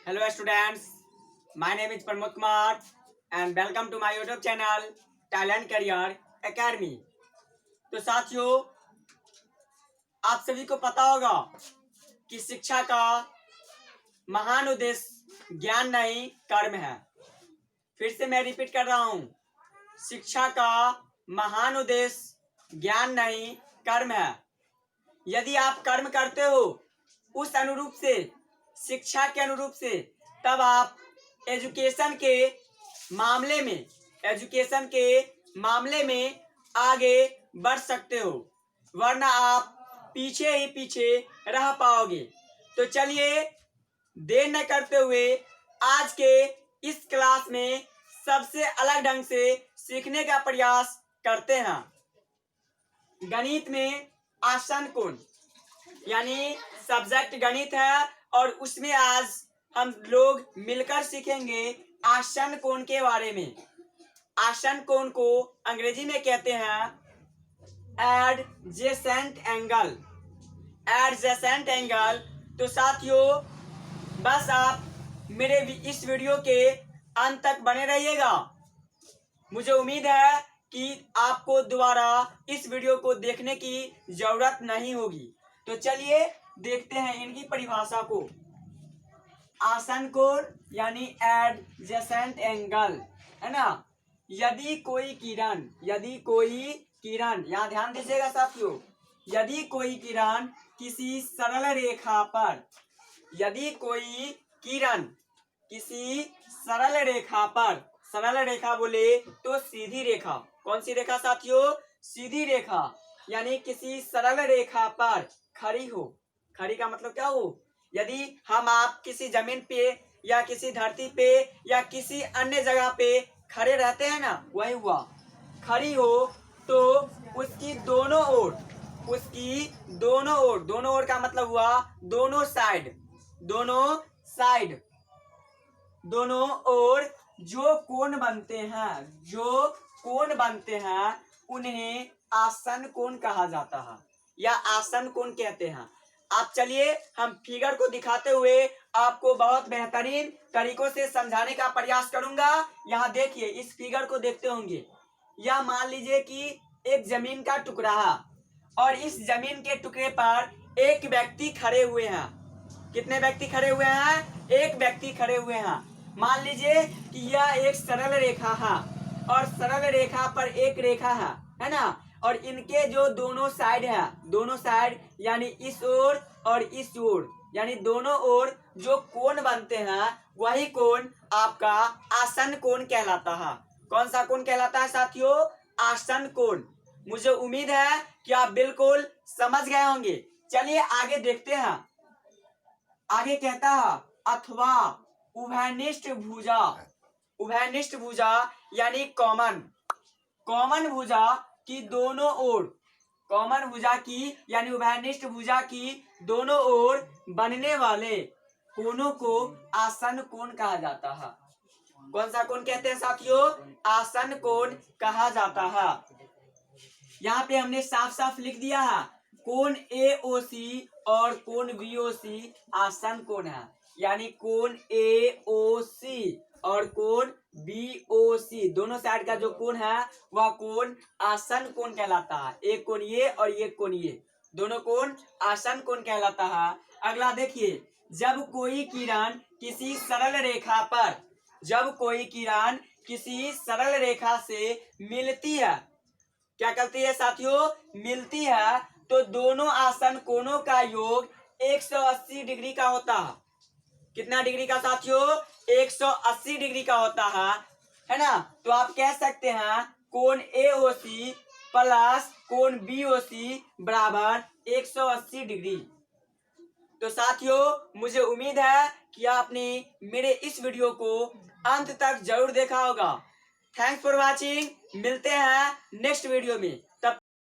Hello students, my name is Pramod Kumar and welcome to my YouTube channel Talent Career Academy। तो साथियों, आप सभी को पता होगा कि शिक्षा का महान उद्देश्य ज्ञान नहीं कर्म है। फिर से मैं रिपीट कर रहा हूँ, शिक्षा का महान उद्देश्य ज्ञान नहीं कर्म है। यदि आप कर्म करते हो उस अनुरूप से, शिक्षा के अनुरूप से, तब आप एजुकेशन के मामले में आगे बढ़ सकते हो, वरना आप पीछे ही पीछे रह पाओगे। तो चलिए देर न करते हुए आज के इस क्लास में सबसे अलग ढंग से सीखने का प्रयास करते हैं। गणित में आसन कोण, यानी सब्जेक्ट गणित है और उसमें आज हम लोग मिलकर सीखेंगे आसन कोण के बारे में। आसन कोण को अंग्रेजी में कहते हैं एडजेसेंट एंगल। Adjacent angle. तो साथियों, बस आप मेरे इस वीडियो के अंत तक बने रहिएगा। मुझे उम्मीद है कि आपको दोबारा इस वीडियो को देखने की जरूरत नहीं होगी। तो चलिए देखते हैं इनकी परिभाषा को। आसन कोण यानी एडजेसेंट एंगल, है ना। यदि कोई किरण, यहाँ ध्यान दीजिएगा साथियों, यदि कोई किरण किसी सरल रेखा पर, यदि कोई किरण किसी सरल रेखा पर, सरल रेखा बोले तो सीधी रेखा, कौन सी रेखा साथियों? सीधी रेखा, यानी किसी सरल रेखा पर खड़ी हो। खड़ी का मतलब क्या हो? यदि हम आप किसी जमीन पे या किसी धरती पे या किसी अन्य जगह पे खड़े रहते हैं ना, वही हुआ। खड़ी हो तो उसकी दोनों ओर, दोनों ओर का मतलब हुआ दोनों साइड, दोनों ओर जो कोण बनते हैं उन्हें आसन कोण कहा जाता है या आसन कोण कहते हैं। आप चलिए हम फिगर को दिखाते हुए आपको बहुत बेहतरीन तरीकों से समझाने का प्रयास करूंगा। यहाँ देखिए, इस फिगर को देखते होंगे। यह मान लीजिए कि एक जमीन का टुकड़ा है और इस जमीन के टुकड़े पर एक व्यक्ति खड़े हुए हैं। कितने व्यक्ति खड़े हुए हैं? एक व्यक्ति खड़े हुए हैं। मान लीजिए कि यह एक सरल रेखा है और सरल रेखा पर एक रेखा है ना। और इनके जो दोनों साइड यानी इस ओर और इस ओर, यानी दोनों ओर जो कोण बनते हैं वही कोण आपका आसन कोण कहलाता है। कौन सा कोण कहलाता है साथियों? आसन कोण। मुझे उम्मीद है कि आप बिल्कुल समझ गए होंगे। चलिए आगे देखते हैं। आगे कहता है अथवा उभयनिष्ठ भुजा यानी कॉमन भुजा की दोनों ओर, यानी उभयनिष्ठ भुजा की दोनों ओर बनने वाले कोणों को आसन कोण कहा जाता है। कौन सा कोण कहते हैं साथियों? आसन कोण कहा जाता है। यहाँ पे हमने साफ साफ लिख दिया है, कोण AOC और कोण BOC आसन कोण है, यानी कोण AOC और कोण BOC दोनों साइड का जो कोण है वह कोण आसन कोण कहलाता है। एक कोण ये और एक कोण ये, दोनों कोण आसन कोण कहलाता है। अगला देखिए, जब कोई किरण किसी सरल रेखा से मिलती है, क्या करती है साथियों? मिलती है, तो दोनों आसन कोणों का योग 180 डिग्री का होता है। कितना डिग्री का साथियों? 180 डिग्री का होता है ना। तो आप कह सकते हैं कोण AOC प्लस कोण BOC बराबर 180 डिग्री। तो साथियों, मुझे उम्मीद है कि आपने मेरे इस वीडियो को अंत तक जरूर देखा होगा। Thanks for watching. मिलते हैं नेक्स्ट वीडियो में।